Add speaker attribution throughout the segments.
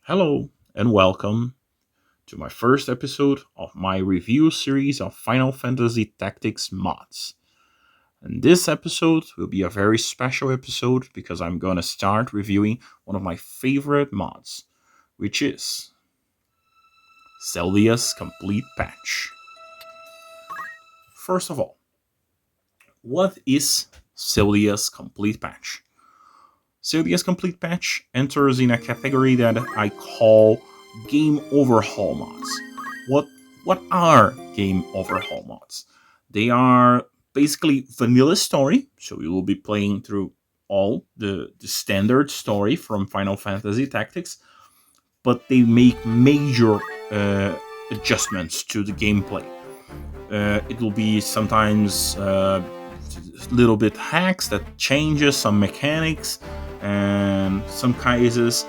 Speaker 1: Hello and welcome to my first episode of my review series of Final Fantasy Tactics mods. And this episode will be a very special episode because I'm gonna start reviewing one of my favorite mods, which is Celdia's Complete Patch. First of all, what is Celdia's Complete Patch? Celdia's Complete Patch enters in a category that I call game overhaul mods. What what are game overhaul mods? They are basically vanilla story, so you will be playing through all the standard story from Final Fantasy Tactics, but they make major adjustments to the gameplay. It will be sometimes little bit hacks that changes some mechanics, and some cases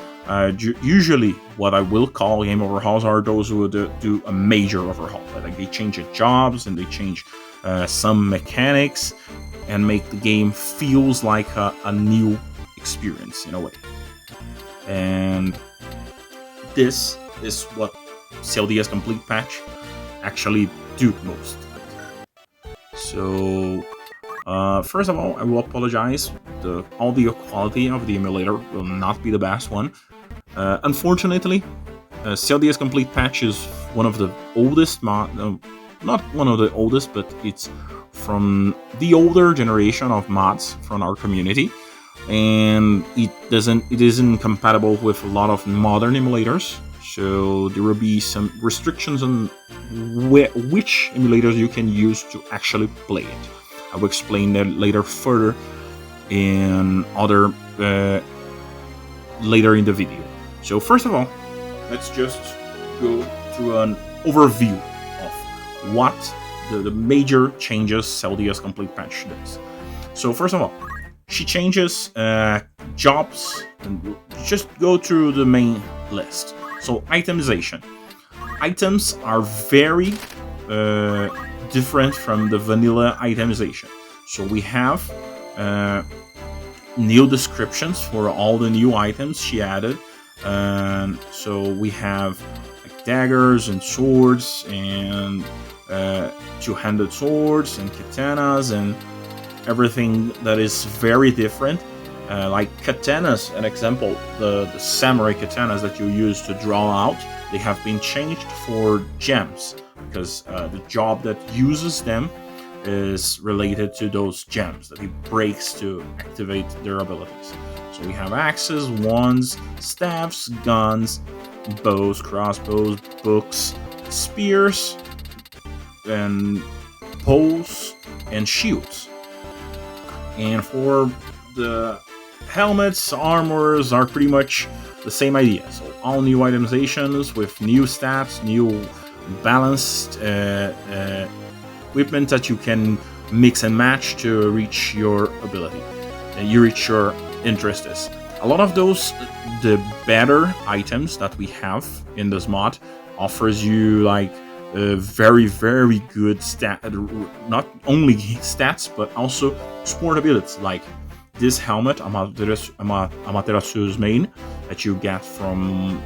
Speaker 1: usually what I will call game overhauls are those who do a major overhaul. Like they change the jobs and they change some mechanics and make the game feels like a new experience in a way. And this is what Celdia's Complete Patch actually do most. So first of all, I will apologize. The audio quality of the emulator will not be the best one. Unfortunately, Celdia's Complete Patch is one of the oldest not one of the oldest, but it's from the older generation of mods from our community, and it isn't compatible with a lot of modern emulators. So there will be some restrictions on which emulators you can use to actually play it. I will explain that later further in other later in the video. So first of all, let's just go through an overview of what the major changes Celdia's Complete Patch does. So first of all, she changes jobs, and we'll just go through the main list. So itemization. Items are very different from the vanilla itemization. So we have new descriptions for all the new items she added. So we have like daggers and swords and two-handed swords and katanas and everything that is very different. Like katanas, an example, the samurai katanas that you use to draw out, they have been changed for gems because the job that uses them is related to those gems that he breaks to activate their abilities. So we have axes, wands, staffs, guns, bows, crossbows, books, spears, and poles, and shields. And for the helmets, armors are pretty much the same idea. So all new itemizations with new stats, new balanced equipment that you can mix and match to reach your ability and you reach your interests. A lot of those, the better items that we have in this mod offers you like very good not only stats but also support abilities, like this helmet Amaterasu's main that you get from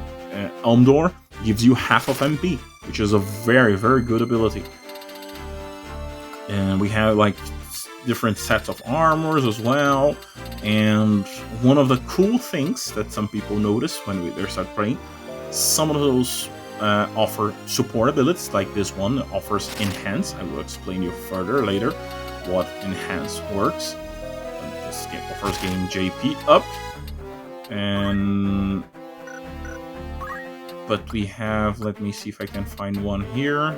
Speaker 1: Elmdor gives you half of MP, which is a very good ability. And we have like different sets of armors as well. And one of the cool things that some people notice when they start playing, some of those offer support abilities, like this one offers enhance. I will explain you further later what enhance works. And this game offers game JP up, and but we have, let me see if I can find one here.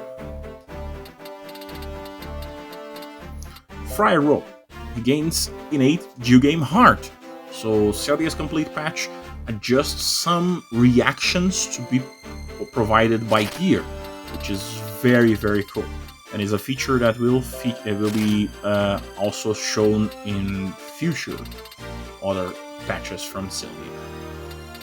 Speaker 1: Friar Roll. He gains innate due game heart. So Celdia's Complete Patch adjusts some reactions to be provided by gear, which is very cool, and is a feature that will be also shown in future other patches from Celdia.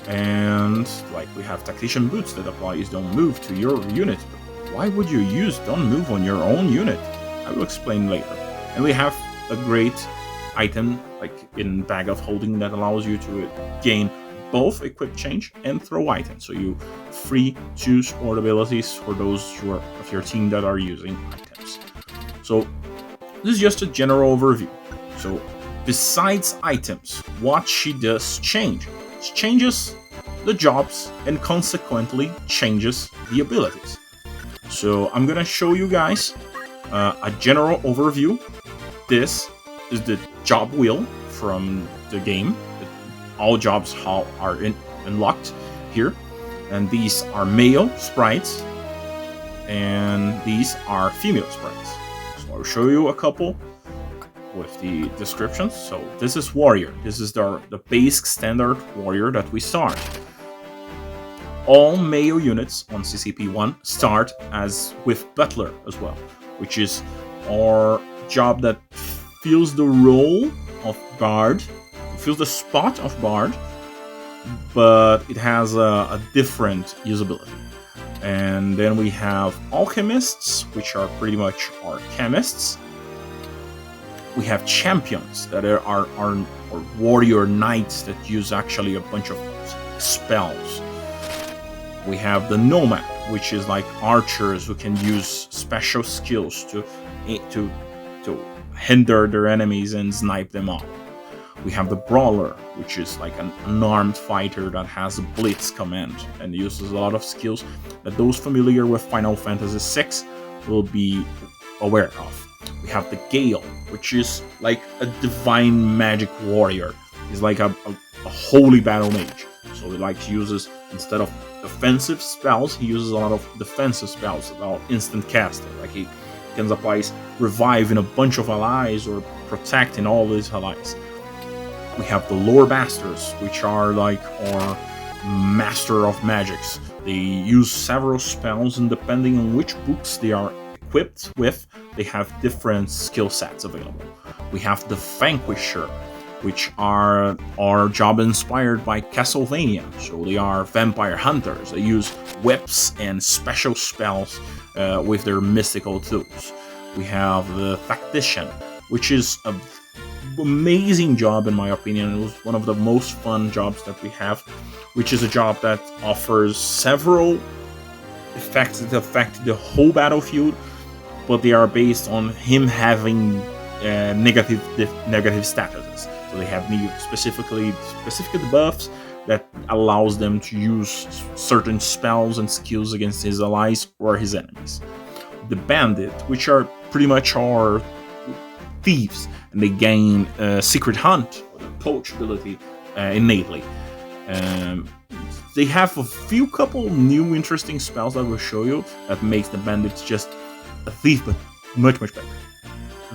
Speaker 1: And like we have tactician boots that applies don't move to your unit. But why would you use don't move on your own unit? I will explain later. And we have a great item like in Bag of Holding that allows you to gain both equip change and throw items. So you free choose all abilities for those of your team that are using items. So this is just a general overview. So besides items, what she does change. She changes the jobs and consequently changes the abilities. So I'm gonna show you guys a general overview. This is the job wheel from the game. All jobs are unlocked here, and these are male sprites, and these are female sprites. So I'll show you a couple with the descriptions. So this is warrior. This is the basic standard warrior that we start. All male units on CCP1 start as with butler as well, which is our job that fills the role of bard, fills the spot of bard, but it has a different usability. And then we have alchemists, which are pretty much our chemists. We have champions that are warrior knights that use actually a bunch of spells. We have the nomad, which is like archers who can use special skills to hinder their enemies and snipe them off. We have the brawler, which is like an unarmed fighter that has a blitz command and uses a lot of skills that those familiar with Final Fantasy VI will be aware of. We have the Gale, which is like a divine magic warrior. He's like a holy battle mage. So he like uses, instead of offensive spells, he uses a lot of defensive spells, about instant casting. Like he can apply revive in a bunch of allies or protect in all these allies. We have the lore masters, which are like our master of magics. They use several spells, and depending on which books they are equipped with, they have different skill sets available. We have the vanquisher, which are our job inspired by Castlevania. So they are vampire hunters. They use whips and special spells with their mystical tools. We have the tactician, which is an amazing job in my opinion. It was one of the most fun jobs that we have, which is a job that offers several effects that affect the whole battlefield, but they are based on him having negative statuses. So they have specific buffs that allows them to use certain spells and skills against his allies or his enemies. The bandit, which are pretty much our thieves, and they gain secret hunt or the poach ability innately. They have a few couple new interesting spells that I will show you that makes the bandits just a thief, but much better.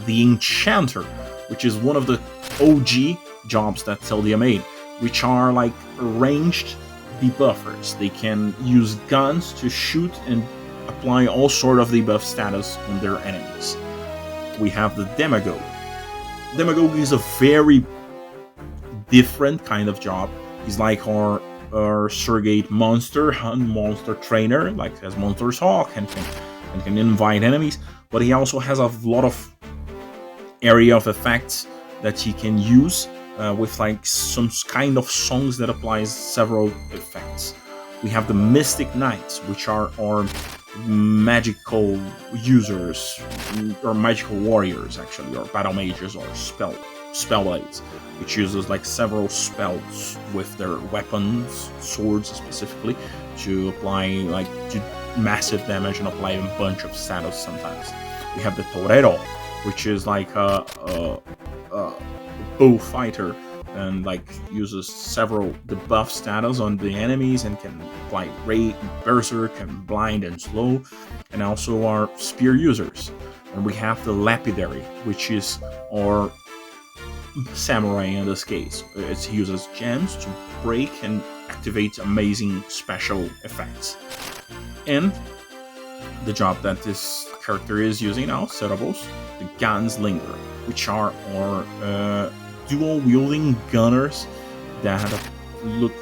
Speaker 1: The enchanter, which is one of the OG jobs that Celdia made, which are like ranged debuffers. They can use guns to shoot and apply all sort of debuff status on their enemies. We have the demagogue. Demagogue is a very different kind of job. He's like our surrogate monster trainer, like has monsters hawk and can invite enemies, but he also has a lot of area of effects that he can use with like some kind of songs that applies several effects. We have the mystic knights, which are our magical users or magical warriors actually, or battle mages or spell blades, which uses like several spells with their weapons, swords specifically, to apply like to massive damage and apply a bunch of status sometimes. We have the torero, which is like a bullfighter and like uses several debuff status on the enemies and can apply rage, berserk, and blind and slow, and also our spear users. And we have the lapidary, which is our samurai in this case. It uses gems to break and activate amazing special effects. And the job that this character is using now, Cerebrals, the Gunslinger, which are our dual-wielding gunners that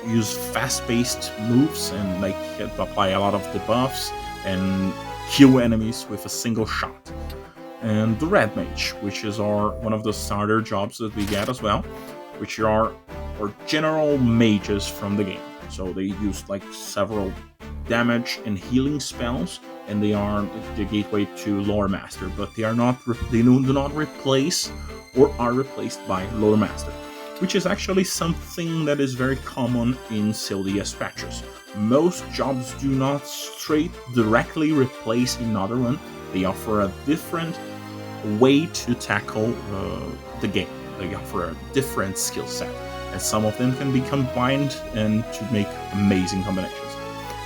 Speaker 1: use fast-paced moves and like apply a lot of debuffs and kill enemies with a single shot. And the Red Mage, which is one of the starter jobs that we get as well, which are or general mages from the game. So they use like several damage and healing spells, and they are the gateway to Lore Master. But they are not. They do not replace or are replaced by Lore Master, which is actually something that is very common in Celdia's patches. Most jobs do not straight directly replace another one. They offer a different way to tackle the game. They offer a different skill set, and some of them can be combined and to make amazing combinations.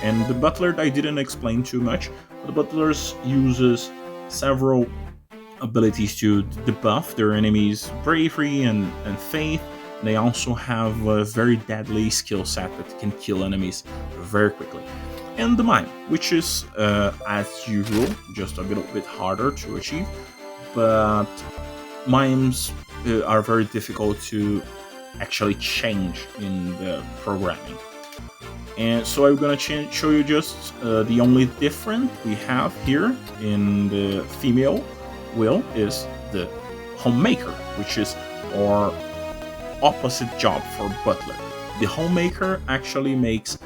Speaker 1: And the Butler I didn't explain too much, but the Butler uses several abilities to debuff their enemies' bravery and faith. They also have a very deadly skill set that can kill enemies very quickly. And the Mime, which is, as usual, just a little bit harder to achieve, but Mimes are very difficult to actually change in the programming. And so I'm gonna show you just the only difference we have here in the female will is the Homemaker, which is our opposite job for Butler. The Homemaker actually makes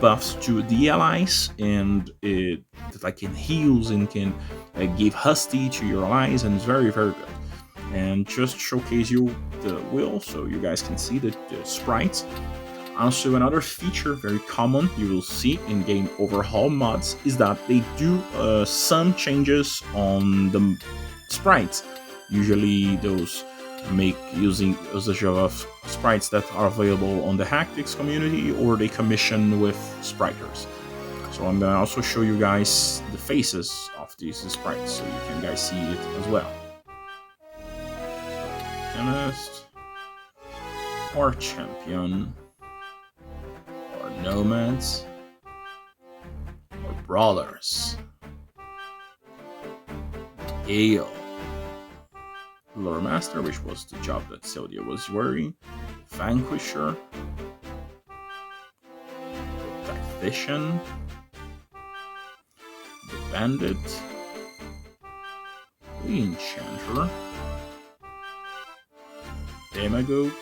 Speaker 1: buffs to the allies, and it like in heals and can give Husty to your allies, and it's very very good. And just showcase you the wheel so you guys can see the sprites. Also, another feature very common you will see in game overhaul mods is that they do some changes on the sprites. Usually those make usage of sprites that are available on the Hactics community, or they commission with spriters. So I'm gonna also show you guys the faces of these sprites so you can guys see it as well. So, Chemist, or Champion, or Nomads, or Brawlers, Gale, Lore Master, which was the job that Celdia was wearing, Vanquisher, Tactician, the Bandit, the Enchanter, Demagogue,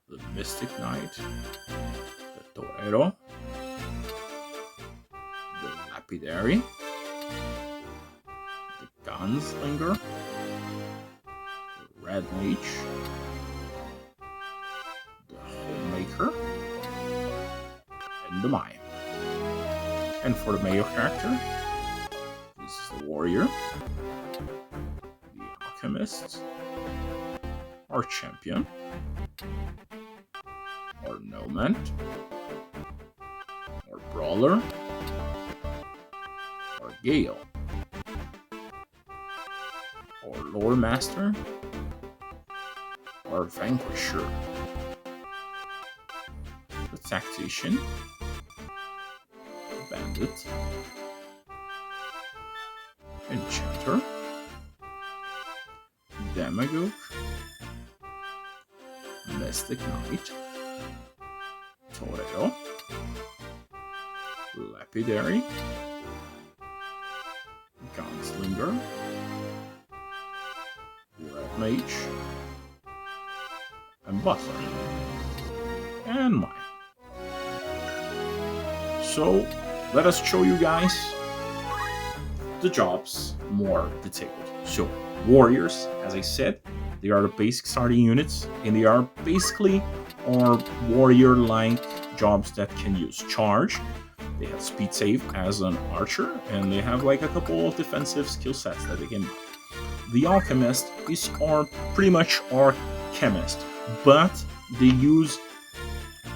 Speaker 1: the Mystic Knight, the Torero, the Lapidary, the Gunslinger, Red Mage, the Homemaker, and the Mime. And for the male character, this is the Warrior, the Alchemist, our Champion, our Nomad, our Brawler, our Gale, our Lore Master, or Vanquisher, the Tactician, Bandit, Enchanter, Demagogue, Mystic Knight, Torero, Lapidary, Gunslinger, Red Mage, and Butler, and Mime. So let us show you guys the jobs more detailed. So Warriors, as I said, they are the basic starting units, and they are basically our warrior-like jobs that can use charge. They have speed save as an archer, and they have like a couple of defensive skill sets that they can buy. The Alchemist is pretty much our chemist, but they use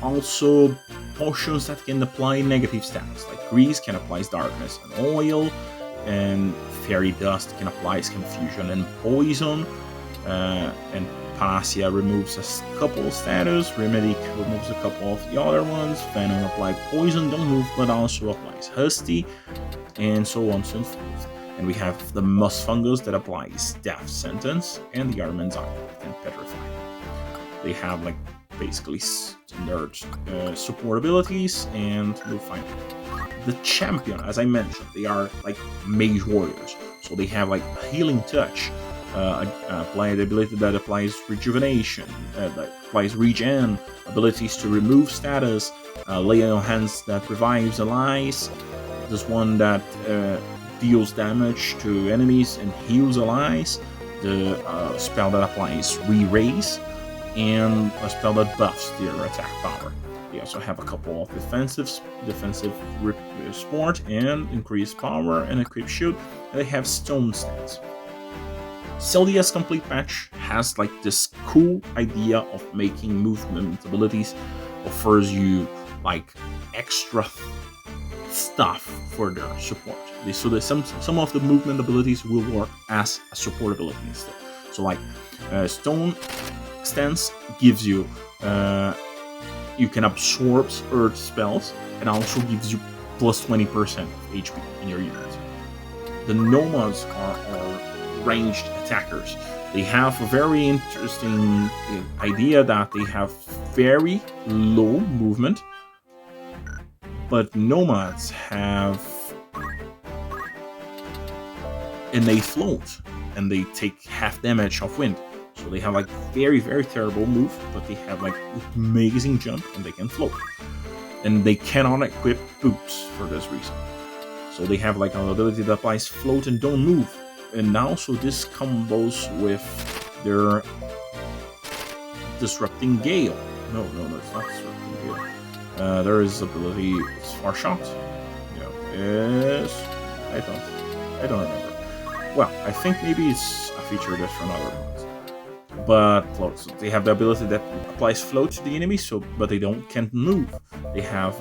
Speaker 1: also potions that can apply negative stats, like grease can apply darkness and oil, and fairy dust can apply confusion and poison, and Panacea removes a couple status, Remedy removes a couple of the other ones, Venom applies poison, don't move, but also applies Husty, and so on and so forth. And we have the Moss Fungus that applies Death Sentence, and the Arman's Eye that can petrify. They have like basically standard support abilities, and we'll find it. The Champion, as I mentioned, they are like mage warriors, so they have like a healing touch, apply the ability that applies rejuvenation, that applies regen, abilities to remove status, lay on hands that revives allies, this one that deals damage to enemies and heals allies, the spell that applies re-raise, and a spell that buffs their attack power. They also have a couple of defensive support and increased power and equip shield, and they have stone stats. Celdia's complete patch has like this cool idea of making movement abilities, offers you like extra stuff for their support. So some of the movement abilities will work as a support ability instead. So like stone stance gives you you can absorb earth spells, and also gives you plus 20% HP in your unit. The nomads are ranged attackers. They have a very interesting idea that they have very low movement, but nomads have, and they float, and they take half damage of wind. So they have like very, very terrible move, but they have like amazing jump, and they can float. And they cannot equip boots for this reason. So they have like an ability that applies float and don't move. And also this combos with their Disrupting Gale. No, it's not Disrupting Gale. There is ability, it's Far Shot. I don't remember. Well, I think maybe it's a feature that's from other ones. But float. So they have the ability that applies float to the enemy, but they can't move. They have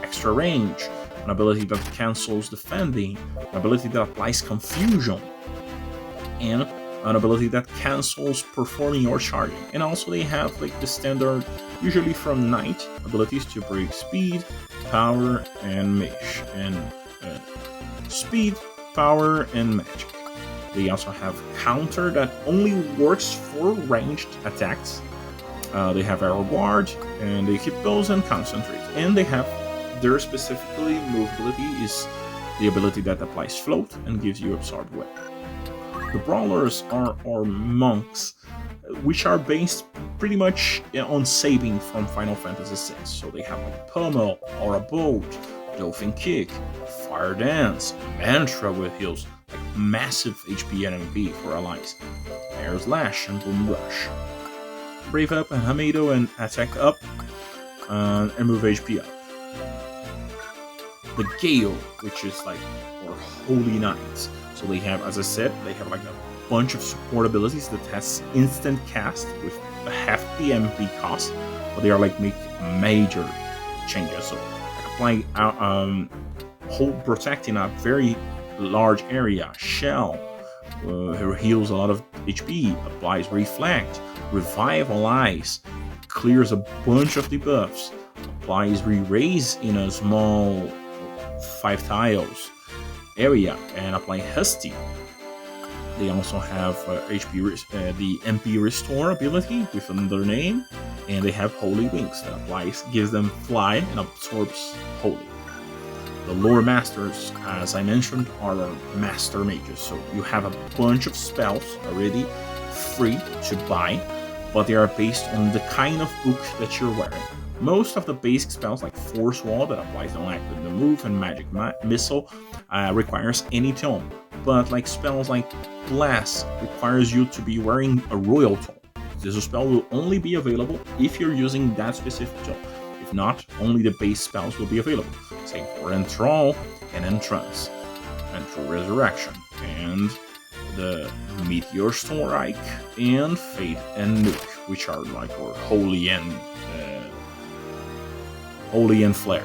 Speaker 1: extra range, an ability that cancels defending, an ability that applies confusion, and an ability that cancels performing or charging. And also they have like the standard, usually from knight, abilities to break speed, power, and mage, and speed, power, and magic. They also have counter that only works for ranged attacks. They have arrow guard, and they keep those and concentrate. And they have their specifically movability is the ability that applies float and gives you absorbed weapon. The brawlers are monks, which are based pretty much on saving from Final Fantasy VI. So they have like pummel, aura bolt, dolphin kick, fire dance, mantra with heals, like massive HP and MP for allies, air slash and boom rush, brave up and hamido and attack up, and move HP up. The Gale, which is like for holy knights. So they have, as I said, they have like a bunch of support abilities that has instant cast with a hefty MP cost, but they are like make major changes. So like applying hold protecting a very large area, shell, who heals a lot of HP, applies reflect, revive allies, clears a bunch of debuffs, applies re-raise in a small 5 tiles area, and apply Husty. They also have the MP Restore ability with another name, and they have Holy Wings that gives them fly and absorbs Holy. The Lore Masters, as I mentioned, are master mages, so you have a bunch of spells already free to buy, but they are based on the kind of book that you're wearing. Most of the basic spells like Force Wall that applies no active move and Magic Missile requires any tome, but like spells like Blast requires you to be wearing a royal tome. This spell will only be available if you're using that specific tome. If not, only the base spells will be available. Same for Enthrall and Entrance, Entral Resurrection, and the Meteor Strike, and Fate and Nuke, which are like our Holy and Flare.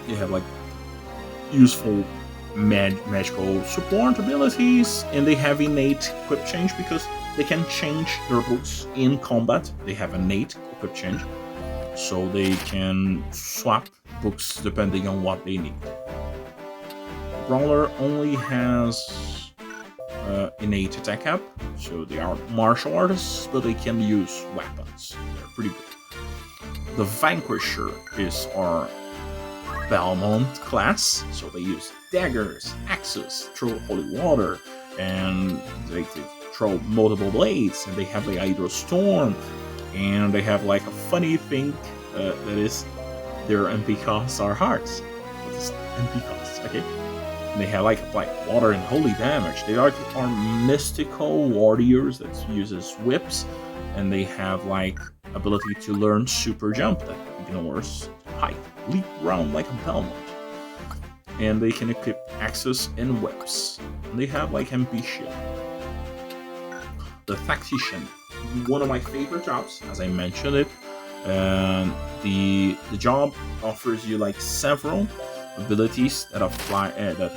Speaker 1: You have like useful magical support abilities, and they have innate equip change because they can change their boots in combat. They have innate equip change, so they can swap books depending on what they need. Brawler only has innate attack up, so they are martial artists, but they can use weapons. They're pretty good. The Vanquisher is our Belmont class, so they use daggers, axes, throw holy water, and they throw multiple blades, and they have the Hydro Storm, and they have like a funny thing that is their MP costs are hearts. What is MP costs? Okay. And they have like apply water and holy damage. They are mystical warriors that uses whips, and they have like ability to learn super jump that ignores height, leap around like a Belmont, and they can equip axes and whips. And they have like MP shield. The tactician, one of my favorite jobs, as I mentioned it. And the job offers you like several abilities that apply that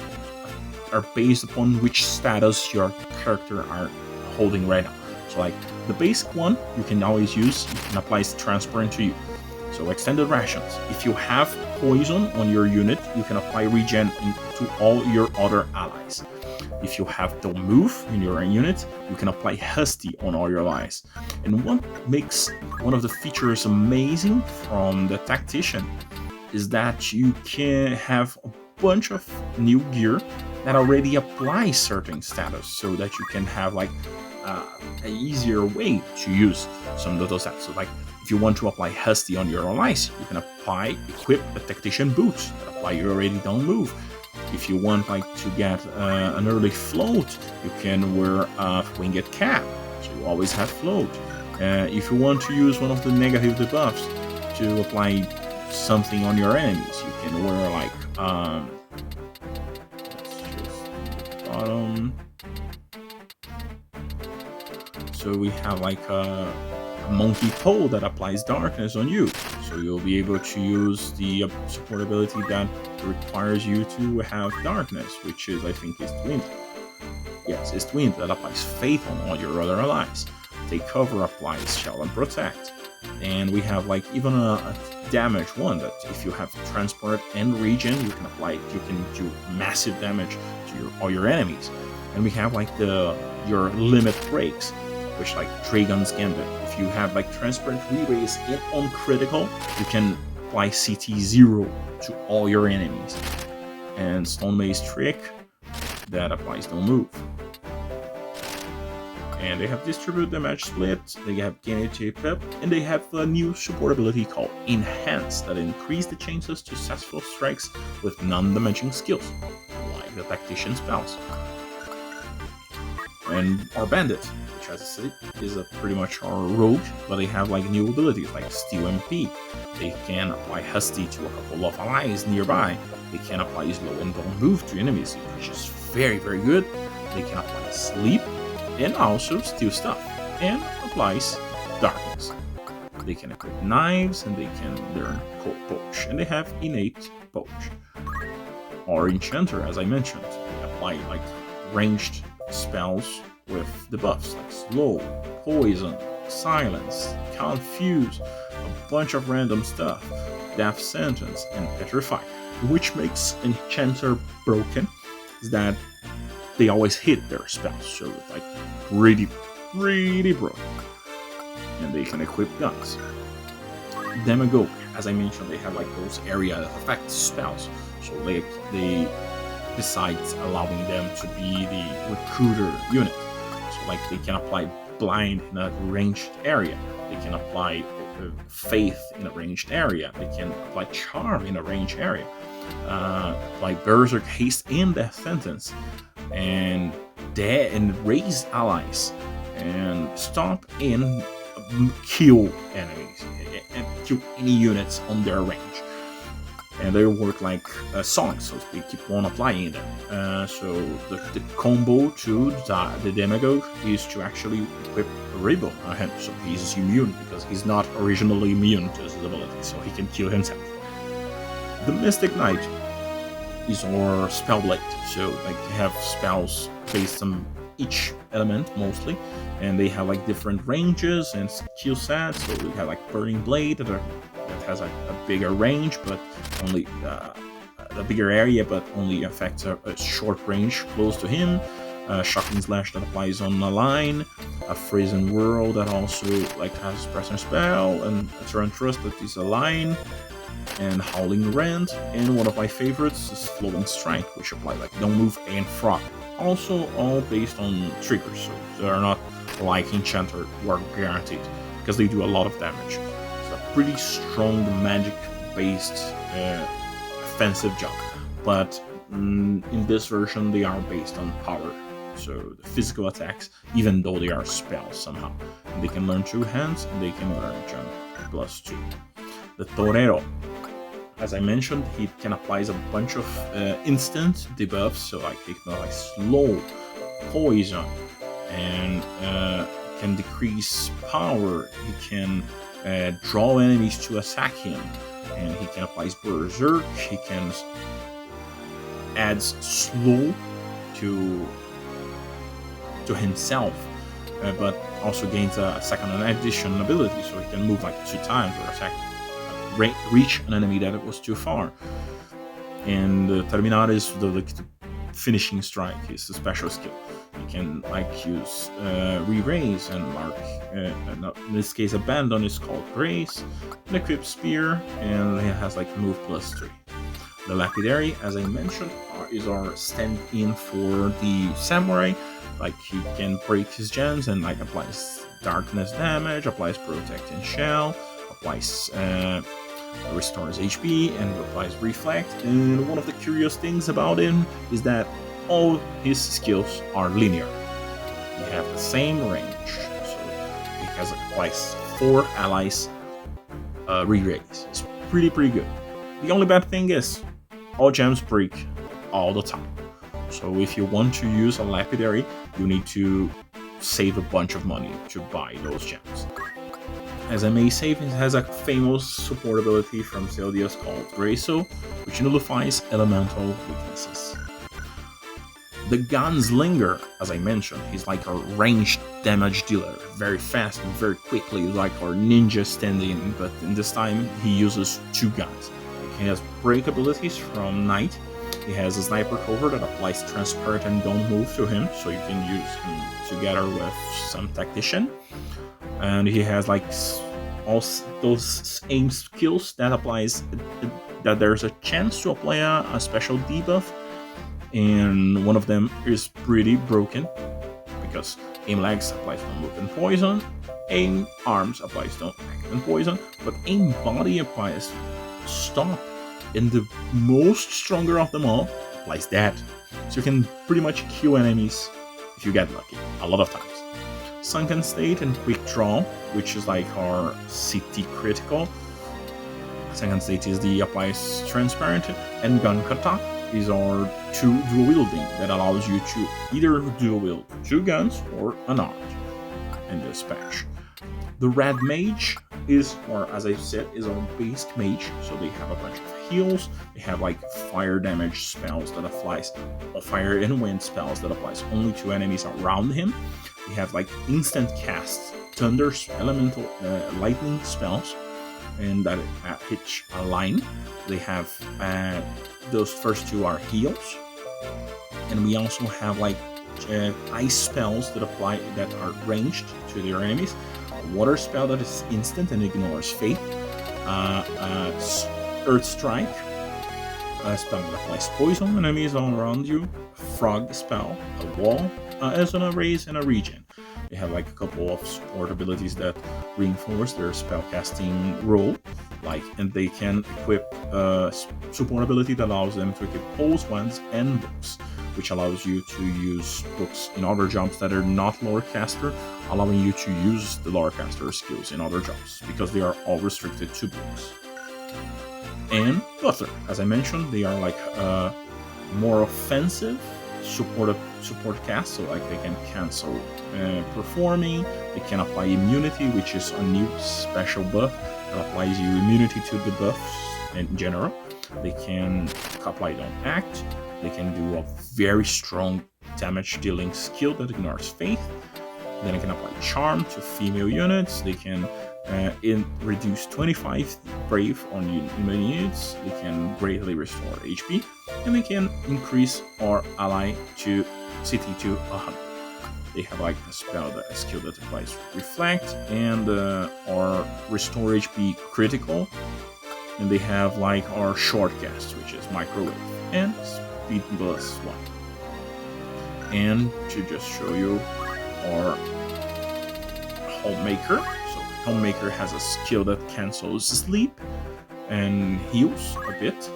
Speaker 1: are based upon which status your character are holding right now. So like the basic one you can always use, you can apply transparent to you. So extended rations. If you have poison on your unit, you can apply regen to all your other allies. If you have don't move in your unit, you can apply Husty on all your allies. And what makes one of the features amazing from the tactician is that you can have a bunch of new gear that already applies certain status, so that you can have like an easier way to use some of those stats. So like if you want to apply Husty on your allies, you can equip a tactician boots that apply you already don't move. If you want like to get an early float, you can wear a winged cap, so you always have float. If you want to use one of the negative debuffs to apply something on your enemies, you can wear like let's just bottom. So we have like a monkey pole that applies darkness on you, so you'll be able to use the support ability that requires you to have darkness, which is, I think, is Twin. Yes, it's Twin that applies faith on all your other allies. Take cover applies shell and protect, and we have like even a damage one that if you have transport and regen, you can apply it. You can do massive damage to all your enemies. And we have like your limit breaks, which like Dragon's Gambit. If you have like transparent re-raise and on critical, you can apply CT0 to all your enemies. And Stone Maze Trick that applies no move. And they have Distribute Damage Split, they have Gain Pep, and they have a new support ability called Enhance that increase the chances to successful strikes with non-damaging skills, like the Tactician spells. And our Bandit, which as I said is pretty much our rogue, but they have like new abilities like Steal MP. They can apply Husty to a couple of allies nearby. They can apply Slow and Don't Move to enemies, which is very, very good. They can apply Sleep, and also steal stuff, and applies darkness. They can equip knives, and they can learn poach, and they have innate poach. Or enchanter, as I mentioned, they apply like ranged spells with the buffs like slow, poison, silence, confuse, a bunch of random stuff, death sentence, and petrify. Which makes enchanter broken is that they always hit their spells, so it's like really broken. And they can equip guns. Demagogue, as I mentioned, they have like those area that affect spells. So they besides allowing them to be the recruiter unit, so like they can apply blind in a ranged area. They can apply faith in a ranged area. They can apply charm in a ranged area. Like berserk haste and death sentence, and raise allies, and stop and kill enemies, and kill any units on their range. And they work like sonics, so they keep on applying them. So the combo to the Demagogue is to actually equip a Rebel on him, so he's immune, because he's not originally immune to his ability, so he can kill himself. The Mystic Knight is our Spellblade, so like they have spells based on each element mostly, and they have like different ranges and skill sets. So we have like Burning Blade that has a bigger range, but only a bigger area, but only affects a short range close to him. Shocking Slash that applies on a line, a Frozen Whirl that also like has Presence Spell, and a Turn Thrust that is a line. and Howling Rend, and one of my favorites is Floating Strike, which apply like Don't Move and Frog. Also, all based on triggers, so they are not like Enchanter who are guaranteed, because they do a lot of damage. It's a pretty strong magic-based offensive jump, but in this version they are based on power, so the physical attacks, even though they are spells somehow. And they can learn 2 hands, and they can learn jump +2. The Torero, as I mentioned, he can apply a bunch of instant debuffs, so like he can like slow, poison, and can decrease power. He can draw enemies to attack him, and he can apply Berserk. He can add slow to himself, but also gains a second addition ability, so he can move like 2 times or attack, reach an enemy that was too far. And Terminar is the finishing strike, is the special skill. You can like use re-raise and mark, in this case Abandon is called Grace, and equip Spear, and it has like move +3. The Lapidary, as I mentioned, is our stand-in for the Samurai. Like he can break his gems and like applies darkness damage, applies Protect and Shell, applies restores HP, and applies Reflect. And one of the curious things about him is that all his skills are linear. They have the same range, so he has applies 4 allies re-raise. It's pretty good. The only bad thing is all gems break all the time. So if you want to use a Lapidary, you need to save a bunch of money to buy those gems. As I may say, it has a famous support ability from Celdia called Reso, which nullifies elemental weaknesses. The Gunslinger, as I mentioned, he's like a ranged damage dealer, very fast and very quickly, like our ninja stand-in, but in this time he uses 2 guns. He has break abilities from Knight. He has a sniper cover that applies Transparent and Don't Move to him, so you can use him together with some tactician. And he has like all those aim skills that applies that there's a chance to apply a special debuff, and one of them is pretty broken because aim legs applies Don't Move and Poison, aim arms applies Don't Act and Poison, but aim body applies Stop, and the most stronger of them all applies that. So you can pretty much kill enemies if you get lucky, a lot of times. Sunken State and Quick Draw, which is like our CT critical. Sunken State is the applies Transparent, and Gun Kata is our 2 dual wielding that allows you to either dual wield 2 guns or unarmed in this patch. The Red Mage is, or as I said, is our based mage, so they have a bunch of heals. They have like fire damage spells that applies, fire and wind spells that applies only to enemies around him. They have like instant casts, thunder, elemental, lightning spells, and that hit a line. They have those first 2 are heals, and we also have like ice spells that apply that are ranged to their enemies. A water spell that is instant and ignores fate. Earth Strike, a spell that applies poison on enemies all around you. Frog spell, a wall, as an raise and a regen. They have like a couple of support abilities that reinforce their spellcasting role, and they can equip support ability that allows them to equip poles, wands, and books, which allows you to use books in other jobs that are not lore caster, allowing you to use the lore caster skills in other jobs, because they are all restricted to books. And Buster, as I mentioned, they are like more offensive support cast, so like they can cancel performing, they can apply immunity, which is a new special buff that applies you immunity to the buffs in general. They can apply Don't Act, they can do a very strong damage dealing skill that ignores faith, then they can apply Charm to female units, they can reduce 25 brave on enemy units, they can greatly restore HP, and they can increase our ally to CT to 100. They have like a skill that applies Reflect and or Restore HP critical, And they have like our shortcast, which is microwave, and speed plus 1. And to just show you our homemaker. So homemaker has a skill that cancels sleep and heals a bit.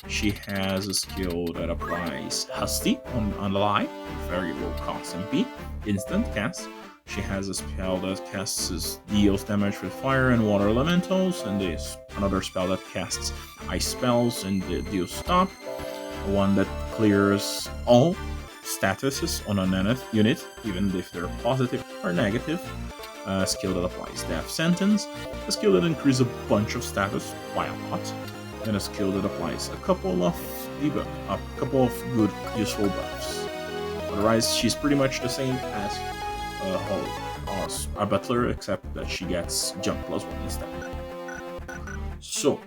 Speaker 1: She has a skill that applies Husty on the line, very low cost MP, instant cast. She has a spell that deals damage with fire and water elementals, and there's another spell that casts ice spells and deals stop. One that clears all statuses on a unit, even if they're positive or negative. A skill that applies death sentence. A skill that increases a bunch of status by a lot. And a skill that applies a couple of good useful buffs. Otherwise, she's pretty much the same as a butler, except that she gets jump plus 1 instead. So,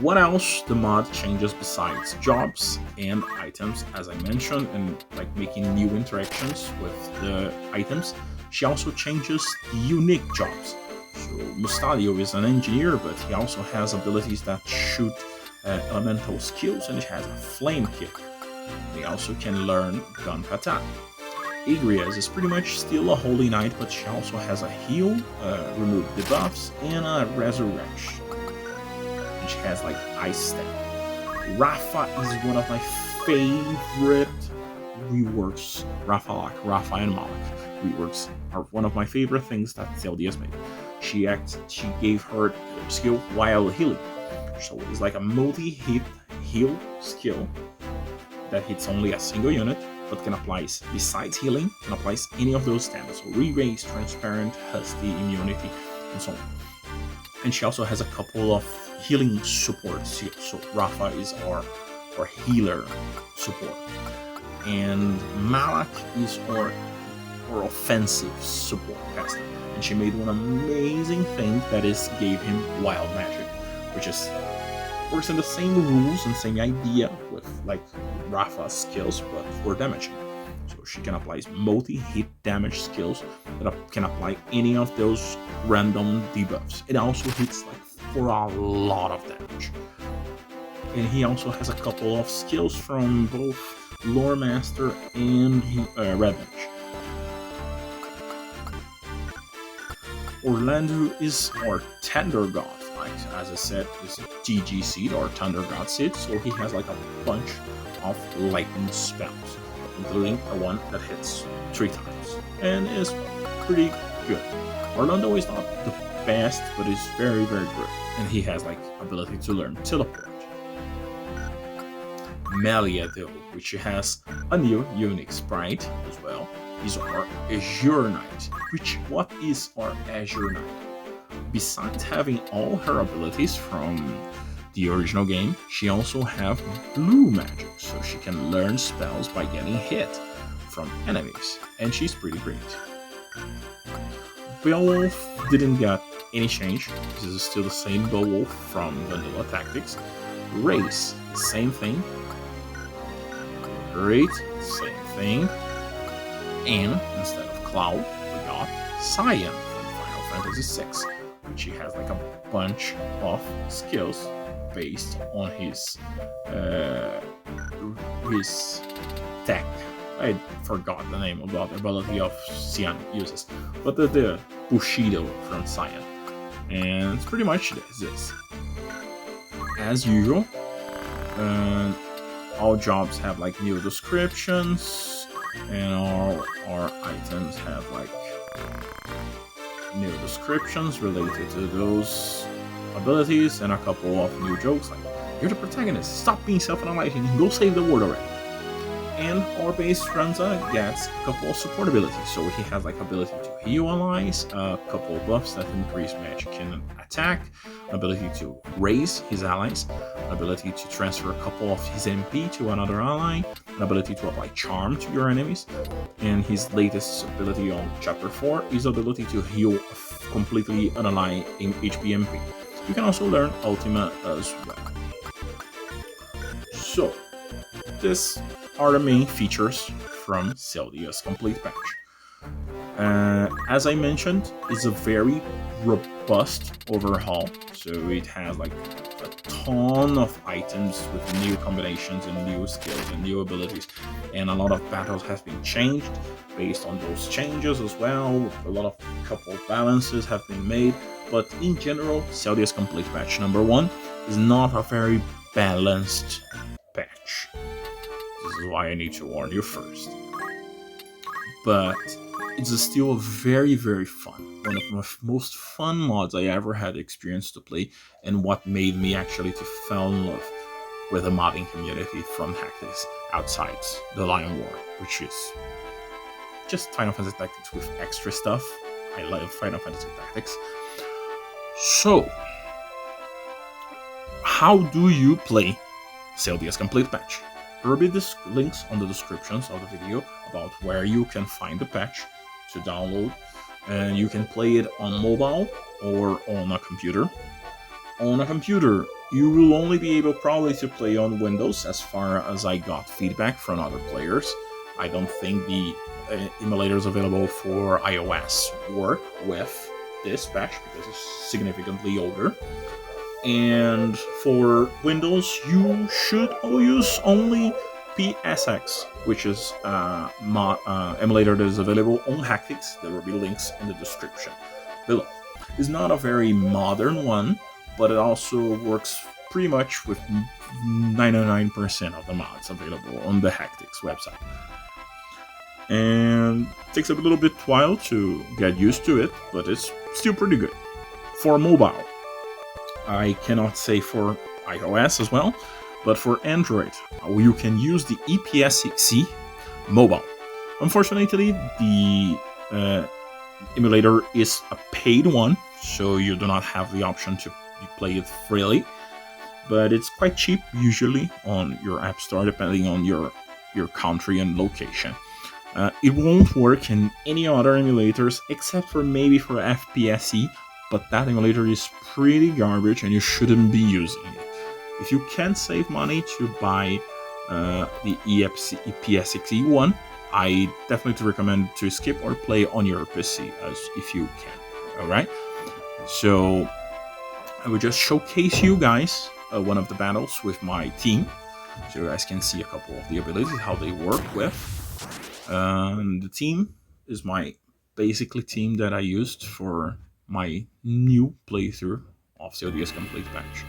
Speaker 1: what else the mod changes besides jobs and items, as I mentioned, and like making new interactions with the items? She also changes the unique jobs. So Mustadio is an engineer, but he also has abilities that shoot elemental skills, and he has a flame kick. He also can learn gun kata. Igrias is pretty much still a holy knight, but she also has a heal, remove debuffs, and a resurrection. And she has like ice step. Rafa is one of my favorite reworks. Rafa and Malak reworks are one of my favorite things that Celdia has made. She gave her skill while healing. So it's like a multi-hit heal skill that hits only a single unit, but can apply, besides healing, can apply any of those stats. So re-raise, transparent, husty, immunity, and so on. And she also has a couple of healing support skills. So Rafa is our healer support. And Malak is our offensive support caster. And she made one amazing thing that gave him wild magic, which is works in the same rules and same idea with like Rafa's skills, but for damaging. So she can apply multi-hit damage skills that can apply any of those random debuffs. It also hits like for a lot of damage. And he also has a couple of skills from both Lore Master and Red Mage. Orlando is our Thunder God. Like, as I said, is GG seed or Thunder God seed, so he has like a bunch of lightning spells, including a one that hits 3 times and is pretty good. Orlando is not the best, but is very, very good, and he has like ability to learn teleport. Melia, though, which has a new unique sprite as well, is our Azure Knight. What is our Azure Knight? Besides having all her abilities from the original game, she also has blue magic, so she can learn spells by getting hit from enemies, and she's pretty great. Beowulf didn't get any change. This is still the same Beowulf from Vanilla Tactics. Race, same thing. Great, same thing. And instead of Cloud, we got Cyan from Final Fantasy VI, which he has like a bunch of skills based on his tech. I forgot the name of the ability of Cyan uses, but the Bushido from Cyan. And it's pretty much this. As usual, all jobs have like new descriptions, and all our items have like new descriptions related to those abilities, and a couple of new jokes like, "You're the protagonist, stop being self-analyzing and go save the world already." And our base Franza gets a couple of support abilities, so he has like ability to heal allies, a couple of buffs that increase magic and attack, ability to raise his allies, ability to transfer a couple of his MP to another ally, an ability to apply charm to your enemies, and his latest ability on chapter 4 is ability to heal completely an ally in HP MP. You can also learn Ultima as well. So, these are the main features from Celdia's complete patch. As I mentioned, it's a very robust overhaul. So it has like a ton of items with new combinations and new skills and new abilities, and a lot of battles has been changed based on those changes as well. A lot of couple balances have been made, but in general, Celdia's complete patch number 1 is not a very balanced patch. This is why I need to warn you first. But it's still very, very fun. One of my most fun mods I ever had experience to play, and what made me actually to fall in love with the modding community from Hackless outside the Lion War, which is just Final Fantasy Tactics with extra stuff. I love Final Fantasy Tactics. So, how do you play Celdia's complete patch? There will be links on the descriptions of the video about where you can find the patch to download, and you can play it on mobile or on a computer. On a computer, you will only be able probably to play on Windows, as far as I got feedback from other players. I don't think the emulators available for iOS work with this patch because it's significantly older. And for Windows, you should use only PSX, which is emulator that is available on Hacktix. There will be links in the description below. It's not a very modern one, but it also works pretty much with 99% of the mods available on the Hacktix website. And it takes a little bit while to get used to it, but it's still pretty good. For mobile, I cannot say for iOS as well, but for Android, you can use the EPSC mobile. Unfortunately, the emulator is a paid one, so you do not have the option to play it freely, but it's quite cheap usually on your App Store, depending on your country and location. It won't work in any other emulators except for maybe for FPSE, but that emulator is pretty garbage and you shouldn't be using it. If you can save money to buy the EPSXE one, I definitely recommend to skip or play on your PC as if you can. Alright? So I will just showcase you guys one of the battles with my team, so you guys can see a couple of the abilities, how they work with. The team is my basically team that I used for my new playthrough of Celdia's complete patch.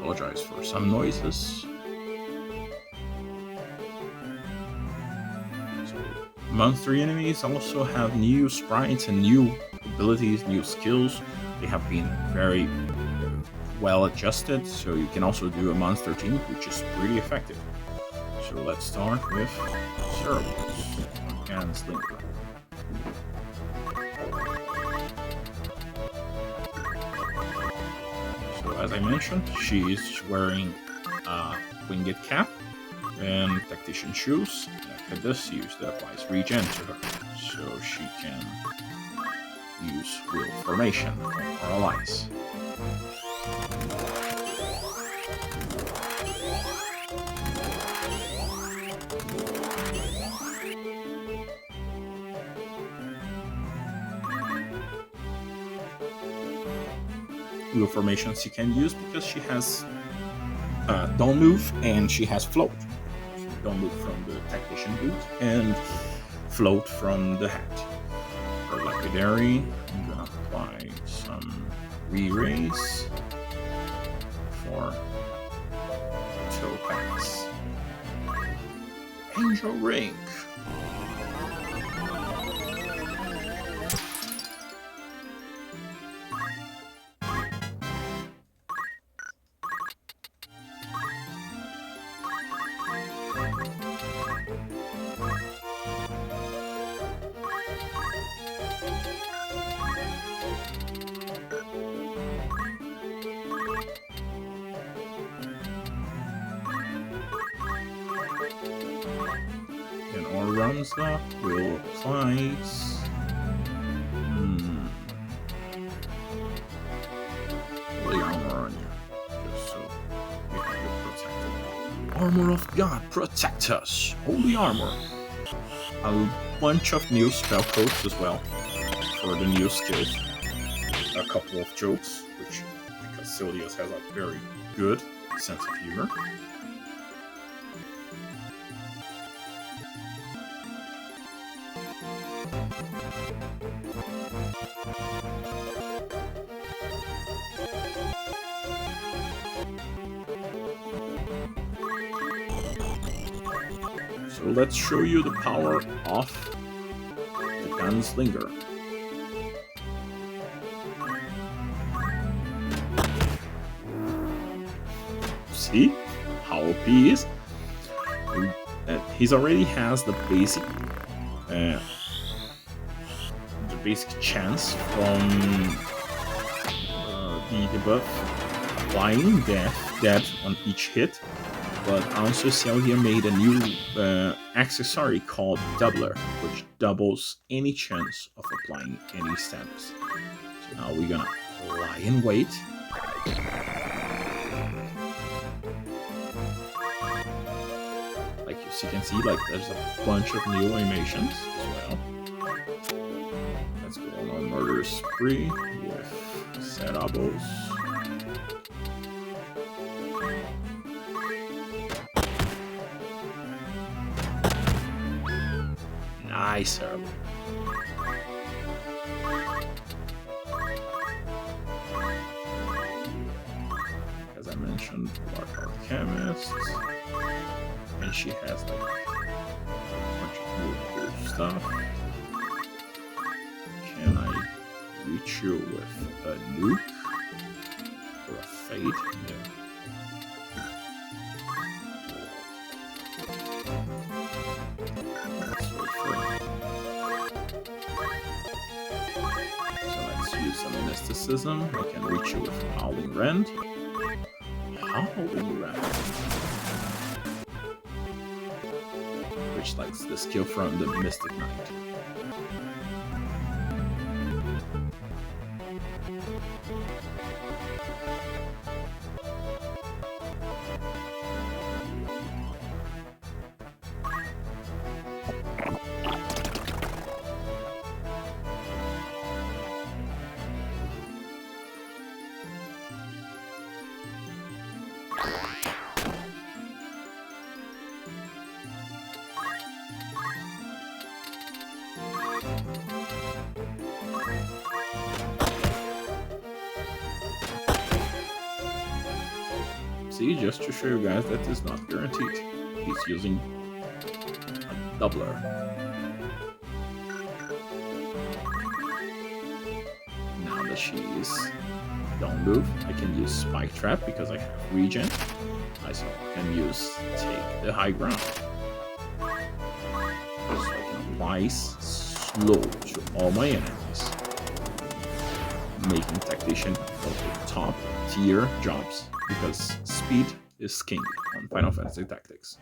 Speaker 1: Apologize for some noises. Monster enemies also have new sprites and new abilities, new skills. They have been very well adjusted, so you can also do a monster team, which is pretty effective. So let's start with Cereals and Slinker. So as I mentioned, she is wearing a winged cap and tactician shoes. This use that applies regen to her, so she can use wheel formation on her allies. Wheel formations she can use because she has don't move and she has float. Don't move from the tactician boot and float from the hat. For Lapidary, I'm gonna apply some re-raise for Topaz. Angel Ring. runs up, we'll applies. Lay armor on you, just so you have it protected. Armor of God, protect us! Holy armor! A bunch of new spell codes as well for the new skills. A couple of jokes, which, because Celdia has a very good sense of humor. So let's show you the power of the Gunslinger. See how OP he is? He's already has the basic chance from the debuff applying death on each hit, but also Celdia made a new accessory called Doubler, which doubles any chance of applying any status. So now we're gonna lie in wait. Like you can see, like there's a bunch of new animations as well. Let's go on a murder spree with Cerabos. Nice, Cerabo. As I mentioned, Black Alchemist. And she has like a bunch of new stuff. Can I reach you with a nuke or a fade? No. Let's wait for it. So let's use some mysticism. I can reach you with Howling Rend. Howling Rend. Which likes the skill from the Mystic Knight. See, just to show you guys that is not guaranteed. He's using a doubler. Now that she's don't move, I can use Spike Trap because I have regen. I also can use Take the High Ground. So I can apply slow to all my enemies, making Tactician of the top tier jobs. Because speed is king on Final Fantasy Tactics.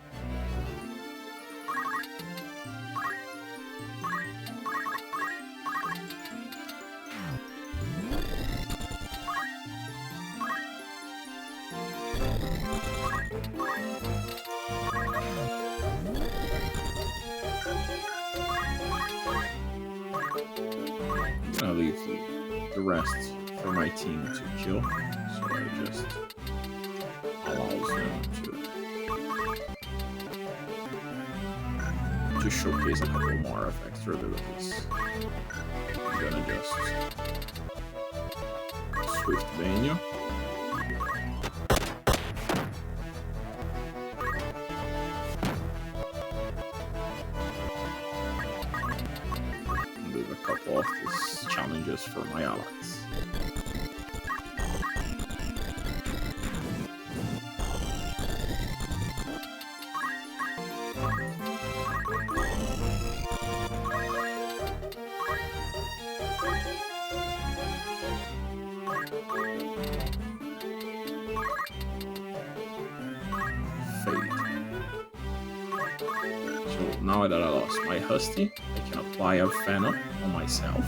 Speaker 1: I'm gonna leave the rest for my team to kill, so I just allows them to showcase a couple more of extra abilities. I'm gonna just Swift Bane you. And leave a couple of these challenges for my allies. now that I lost my Husty, I can apply a Venom on myself,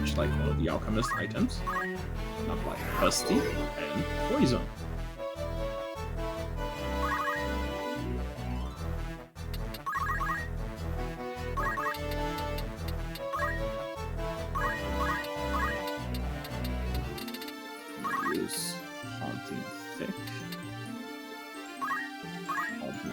Speaker 1: which is like one of the Alchemist items, and apply Husty and Poison. Use Haunting Thick. Haunting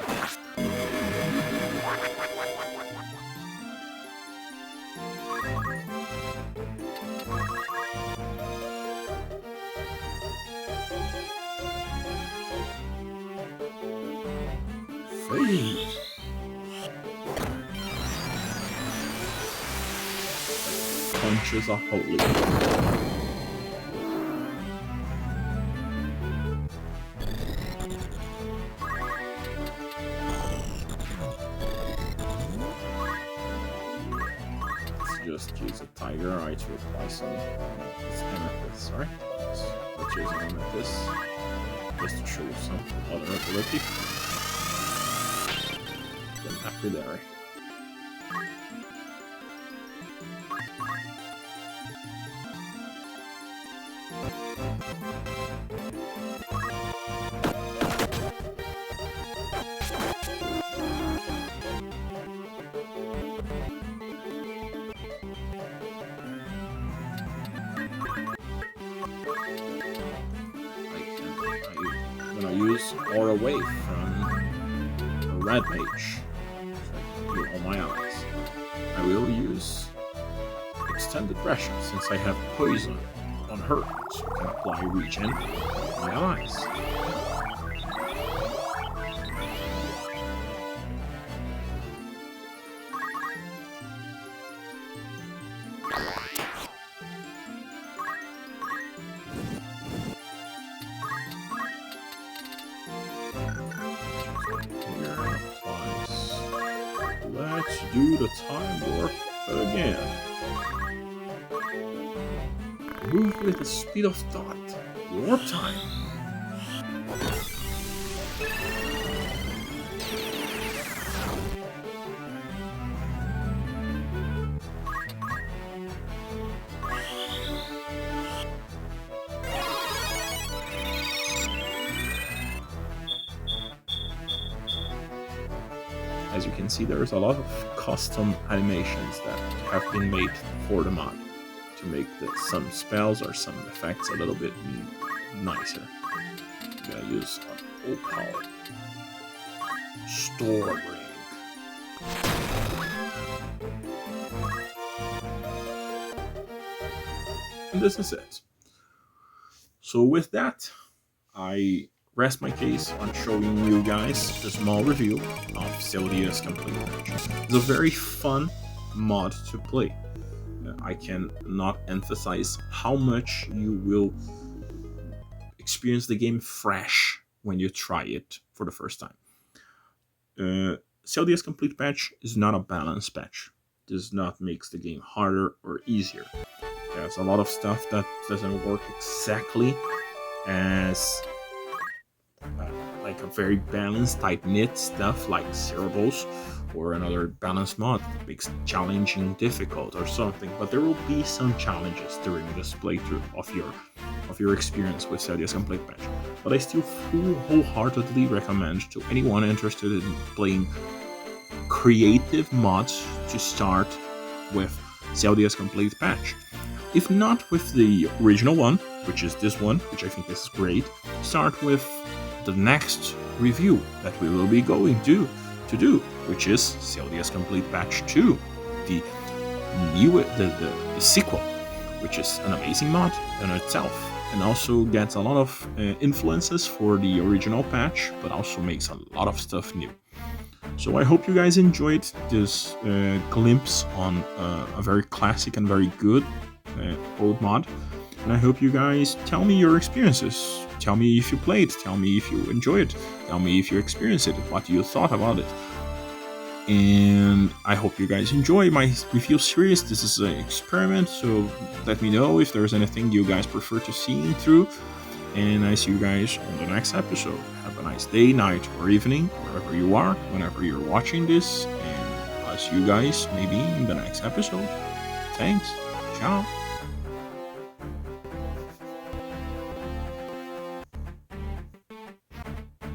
Speaker 1: Fade. Punches are holy. Just use a tiger eye to apply some amethyst, right? Let's use an amethyst just to show some other ability. Then lapidary. I'm gonna use Aura Wave from a red mage. So I all my allies. I will use Extended Ration since I have poison on her, so I can apply regen on my allies. Let's do the time warp again. Move with the speed of thought. Warp time. As you can see, there's a lot of custom animations that have been made for the mod to make some spells or some effects a little bit nicer. I'm gonna use an Opal Store Ring. And this is it. So with that, I rest my case on showing you guys a small review of Celdia's Complete Patch. It's a very fun mod to play. I can not emphasize how much you will experience the game fresh when you try it for the first time. Celdia's Complete Patch is not a balanced patch. It does not make the game harder or easier. There's a lot of stuff that doesn't work exactly as like a very balanced, tight-knit stuff like Cerebrals or another balanced mod that makes challenging difficult or something. But there will be some challenges during this playthrough of your experience with Celdia's Complete Patch. But I still wholeheartedly recommend to anyone interested in playing creative mods to start with Celdia's Complete Patch. If not with the original one, which is this one, which I think is great, start with the next review that we will be going to do, which is Celdia's Complete Patch 2, the sequel, which is an amazing mod in itself, and also gets a lot of influences for the original patch, but also makes a lot of stuff new. So I hope you guys enjoyed this glimpse on a very classic and very good old mod. And I hope you guys tell me your experiences. Tell me if you played, tell me if you enjoyed, tell me if you experienced it, what you thought about it. And I hope you guys enjoy my review series. This is an experiment, so let me know if there's anything you guys prefer to see through. And I see you guys on the next episode. Have a nice day, night, or evening, wherever you are, whenever you're watching this. And See you guys maybe in the next episode. Thanks. Ciao.